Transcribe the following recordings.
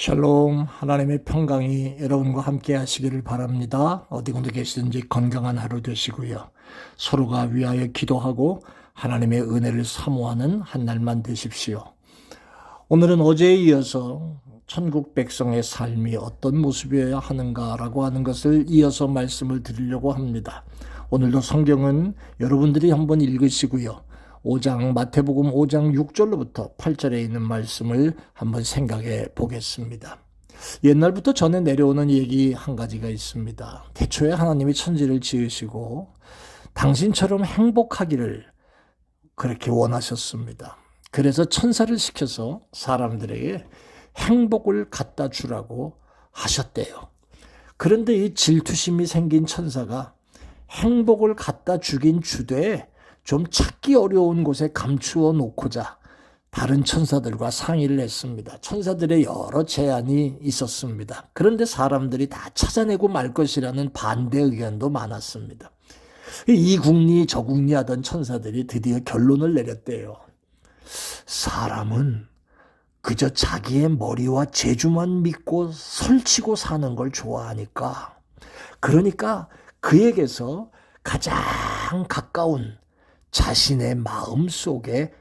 샬롬, 하나님의 평강이 여러분과 함께 하시기를 바랍니다. 어디군데 계시든지 건강한 하루 되시고요. 서로가 위하여 기도하고 하나님의 은혜를 사모하는 한 날만 되십시오. 오늘은 어제에 이어서 천국 백성의 삶이 어떤 모습이어야 하는가라고 하는 것을 이어서 말씀을 드리려고 합니다. 오늘도 성경은 여러분들이 한번 읽으시고요. 마태복음 5장 6절로부터 8절에 있는 말씀을 한번 생각해 보겠습니다. 옛날부터 전해 내려오는 얘기 한 가지가 있습니다. 태초에 하나님이 천지를 지으시고 당신처럼 행복하기를 그렇게 원하셨습니다. 그래서 천사를 시켜서 사람들에게 행복을 갖다 주라고 하셨대요. 그런데 이 질투심이 생긴 천사가 행복을 갖다 주긴 주되 좀 찾기 어려운 곳에 감추어 놓고자 다른 천사들과 상의를 했습니다. 천사들의 여러 제안이 있었습니다. 그런데 사람들이 다 찾아내고 말 것이라는 반대 의견도 많았습니다. 이국리 저국리 하던 천사들이 드디어 결론을 내렸대요. 사람은 그저 자기의 머리와 재주만 믿고 설치고 사는 걸 좋아하니까, 그러니까 그에게서 가장 가까운 자신의 마음 속에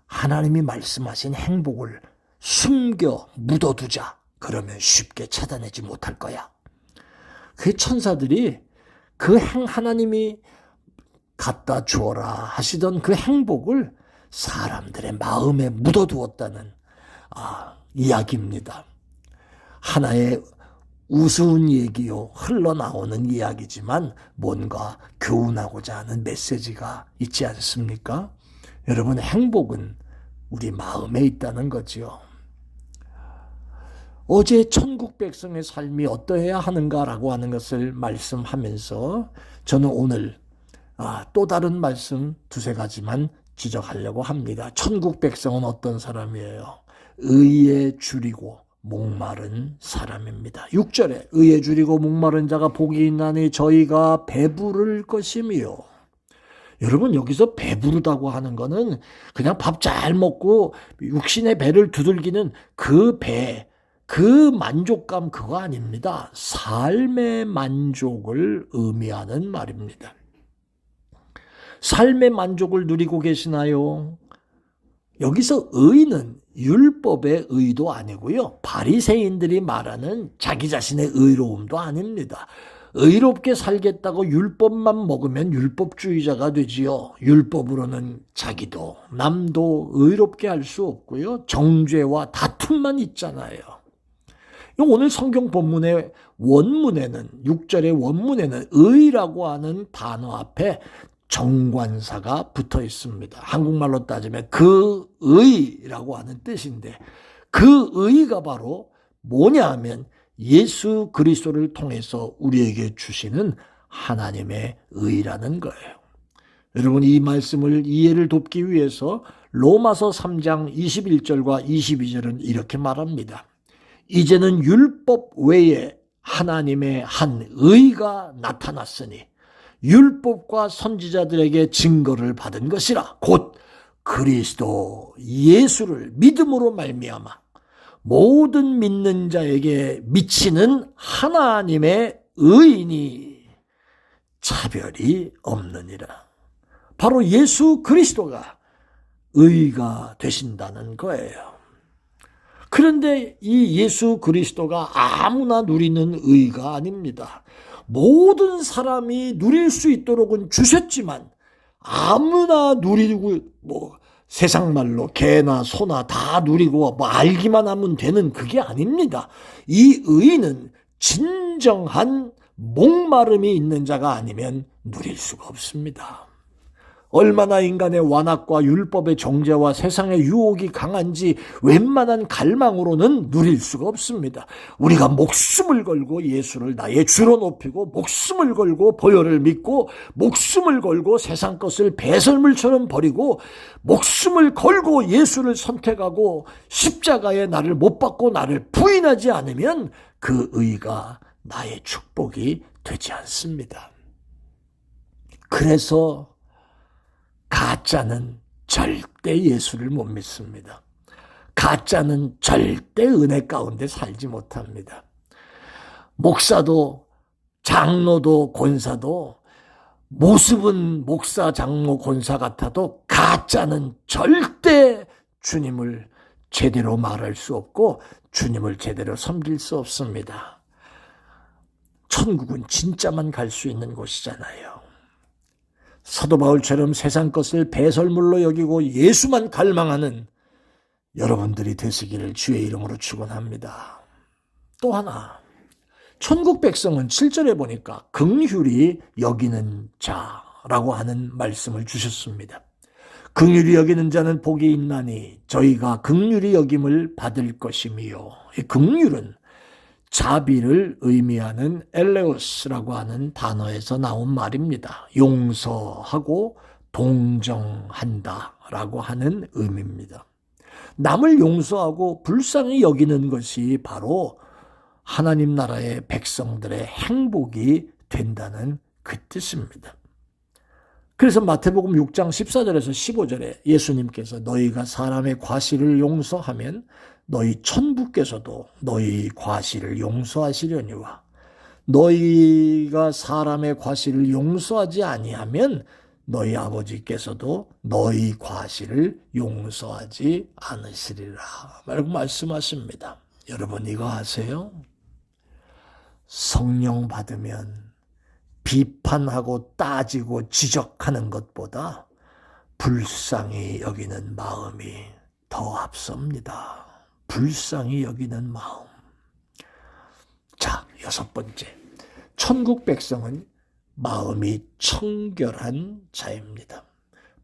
하나님이 말씀하신 행복을 숨겨 묻어두자. 그러면 쉽게 찾아내지 못할 거야. 그 천사들이 하나님이 갖다 주어라 하시던 그 행복을 사람들의 마음에 묻어두었다는 이야기입니다. 하나의 우스운 얘기요, 흘러나오는 이야기지만 뭔가 교훈하고자 하는 메시지가 있지 않습니까? 여러분, 행복은 우리 마음에 있다는 거지요. 어제 천국 백성의 삶이 어떠해야 하는가라고 하는 것을 말씀하면서 저는 오늘 또 다른 말씀 두세 가지만 지적하려고 합니다. 천국 백성은 어떤 사람이에요? 의에 줄이고 목마른 사람입니다. 6절에 의에 줄이고 목마른 자가 복이 있나니 저희가 배부를 것이며. 여러분, 여기서 배부르다고 하는 거는 그냥 밥 잘 먹고 육신의 배를 두들기는 그 배, 그 만족감, 그거 아닙니다. 삶의 만족을 의미하는 말입니다. 삶의 만족을 누리고 계시나요? 여기서 의는 율법의 의도 아니고요, 바리새인들이 말하는 자기 자신의 의로움도 아닙니다. 의롭게 살겠다고 율법만 먹으면 율법주의자가 되지요. 율법으로는 자기도 남도 의롭게 할 수 없고요, 정죄와 다툼만 있잖아요. 오늘 성경 본문의 원문에는, 6절의 원문에는 의라고 하는 단어 앞에 정관사가 붙어 있습니다. 한국말로 따지면 그 의라고 하는 뜻인데, 그 의가 바로 뭐냐 하면 예수 그리스도를 통해서 우리에게 주시는 하나님의 의라는 거예요. 여러분, 이 말씀을 이해를 돕기 위해서 로마서 3장 21절과 22절은 이렇게 말합니다. 이제는 율법 외에 하나님의 한 의가 나타났으니 율법과 선지자들에게 증거를 받은 것이라. 곧 그리스도 예수를 믿음으로 말미암아 모든 믿는 자에게 미치는 하나님의 의인이 차별이 없느니라. 바로 예수 그리스도가 의가 되신다는 거예요. 그런데 이 예수 그리스도가 아무나 누리는 의가 아닙니다. 모든 사람이 누릴 수 있도록은 주셨지만 아무나 누리고 세상 말로 개나 소나 다 누리고 알기만 하면 되는 그게 아닙니다. 이 의는 진정한 목마름이 있는 자가 아니면 누릴 수가 없습니다. 얼마나 인간의 완악과 율법의 정죄와 세상의 유혹이 강한지 웬만한 갈망으로는 누릴 수가 없습니다. 우리가 목숨을 걸고 예수를 나의 주로 높이고, 목숨을 걸고 보혈을 믿고, 목숨을 걸고 세상 것을 배설물처럼 버리고, 목숨을 걸고 예수를 선택하고 십자가에 나를 못 박고 나를 부인하지 않으면 그 의가 나의 축복이 되지 않습니다. 그래서 가짜는 절대 예수를 못 믿습니다. 가짜는 절대 은혜 가운데 살지 못합니다. 목사도 장로도 권사도 모습은 목사, 장로, 권사 같아도 가짜는 절대 주님을 제대로 말할 수 없고 주님을 제대로 섬길 수 없습니다. 천국은 진짜만 갈 수 있는 곳이잖아요. 사도 바울처럼 세상 것을 배설물로 여기고 예수만 갈망하는 여러분들이 되시기를 주의 이름으로 축원합니다. 또 하나, 천국 백성은 7절에 보니까 긍휼히 여기는 자라고 하는 말씀을 주셨습니다. 긍휼히 여기는 자는 복이 있나니 저희가 긍휼히 여김을 받을 것이미요. 이 긍휼은 자비를 의미하는 엘레오스라고 하는 단어에서 나온 말입니다. 용서하고 동정한다라고 하는 의미입니다. 남을 용서하고 불쌍히 여기는 것이 바로 하나님 나라의 백성들의 행복이 된다는 그 뜻입니다. 그래서 마태복음 6장 14절에서 15절에 예수님께서 너희가 사람의 과실을 용서하면 너희 천부께서도 너희 과실을 용서하시려니와 너희가 사람의 과실을 용서하지 아니하면 너희 아버지께서도 너희 과실을 용서하지 않으시리라 라고 말씀하십니다. 여러분 이거 아세요? 성령 받으면 비판하고 따지고 지적하는 것보다 불쌍히 여기는 마음이 더 앞섭니다. 불쌍히 여기는 마음. 자, 6번째. 천국 백성은 마음이 청결한 자입니다.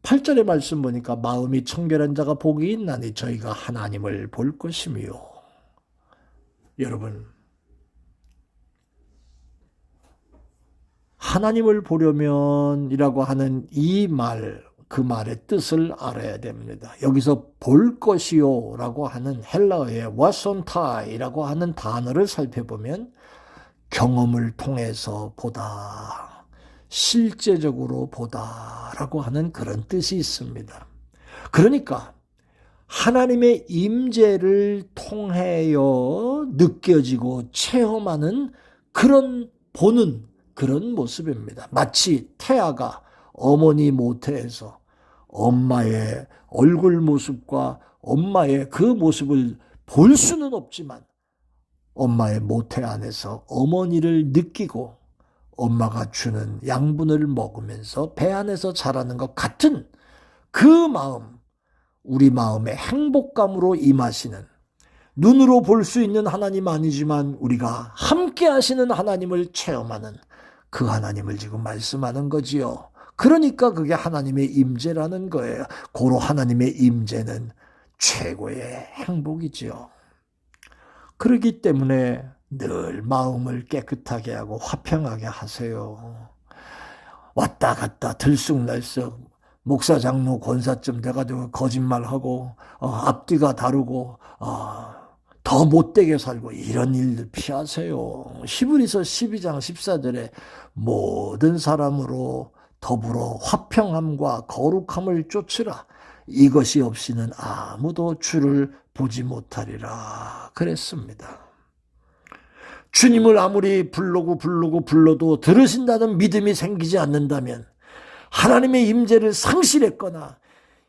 8절의 말씀 보니까 마음이 청결한 자가 복이 있나니 저희가 하나님을 볼 것이며. 여러분, 하나님을 보려면이라고 하는 이 말, 그 말의 뜻을 알아야 됩니다. 여기서 볼 것이요 라고 하는 헬라어의 와손타이라고 하는 단어를 살펴보면 경험을 통해서 보다, 실제적으로 보다라고 하는 그런 뜻이 있습니다. 그러니까 하나님의 임재를 통하여 느껴지고 체험하는 그런 보는 그런 모습입니다. 마치 태아가 어머니 모태에서 엄마의 얼굴 모습과 엄마의 그 모습을 볼 수는 없지만 엄마의 모태 안에서 어머니를 느끼고 엄마가 주는 양분을 먹으면서 배 안에서 자라는 것 같은 그 마음, 우리 마음의 행복감으로 임하시는, 눈으로 볼 수 있는 하나님 아니지만 우리가 함께 하시는 하나님을 체험하는 그 하나님을 지금 말씀하는 거지요. 그러니까 그게 하나님의 임재라는 거예요. 고로 하나님의 임재는 최고의 행복이지요. 그렇기 때문에 늘 마음을 깨끗하게 하고 화평하게 하세요. 왔다 갔다 들쑥날쑥 목사, 장로, 권사쯤 돼가지고 거짓말하고 앞뒤가 다르고 더 못되게 살고 이런 일들 피하세요. 히브리서 12장 14절에 모든 사람으로 더불어 화평함과 거룩함을 쫓으라. 이것이 없이는 아무도 주를 보지 못하리라 그랬습니다. 주님을 아무리 불러도 들으신다는 믿음이 생기지 않는다면, 하나님의 임재를 상실했거나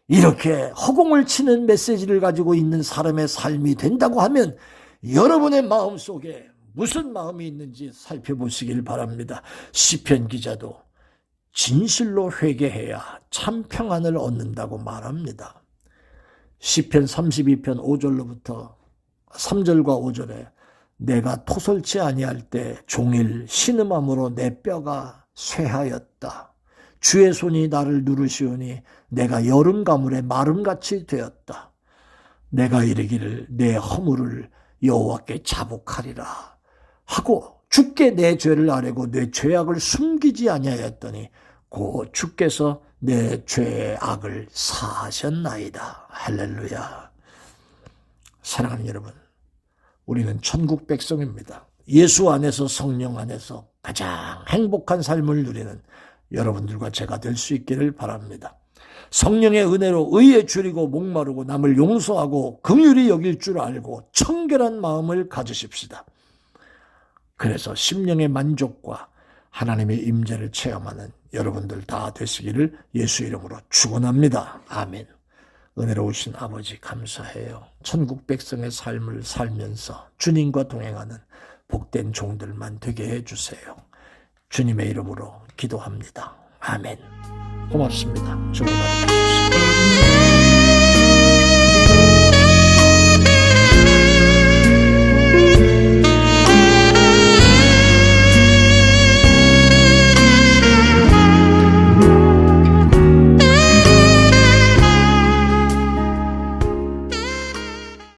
이렇게 허공을 치는 메시지를 가지고 있는 사람의 삶이 된다고 하면 여러분의 마음속에 무슨 마음이 있는지 살펴보시길 바랍니다. 시편 기자도 진실로 회개해야 참 평안을 얻는다고 말합니다. 시편 32편 5절로부터 3절과 5절에 내가 토설치 아니할 때 종일 신음함으로 내 뼈가 쇠하였다. 주의 손이 나를 누르시오니 내가 여름 가물에 마름같이 되었다. 내가 이르기를 내 허물을 여호와께 자복하리라 하고 주께 내 죄를 아뢰고 내 죄악을 숨기지 아니하였더니 곧 주께서 내 죄의 악을 사하셨나이다. 할렐루야. 사랑하는 여러분, 우리는 천국 백성입니다. 예수 안에서, 성령 안에서 가장 행복한 삶을 누리는 여러분들과 제가 될 수 있기를 바랍니다. 성령의 은혜로 의에 줄이고 목마르고 남을 용서하고 긍휼히 여길 줄 알고 청결한 마음을 가지십시다. 그래서 심령의 만족과 하나님의 임재를 체험하는 여러분들 다 되시기를 예수 이름으로 축원합니다. 아멘. 은혜로우신 아버지 감사해요. 천국 백성의 삶을 살면서 주님과 동행하는 복된 종들만 되게 해주세요. 주님의 이름으로 기도합니다. 아멘. 고맙습니다. 주님 받으십시오.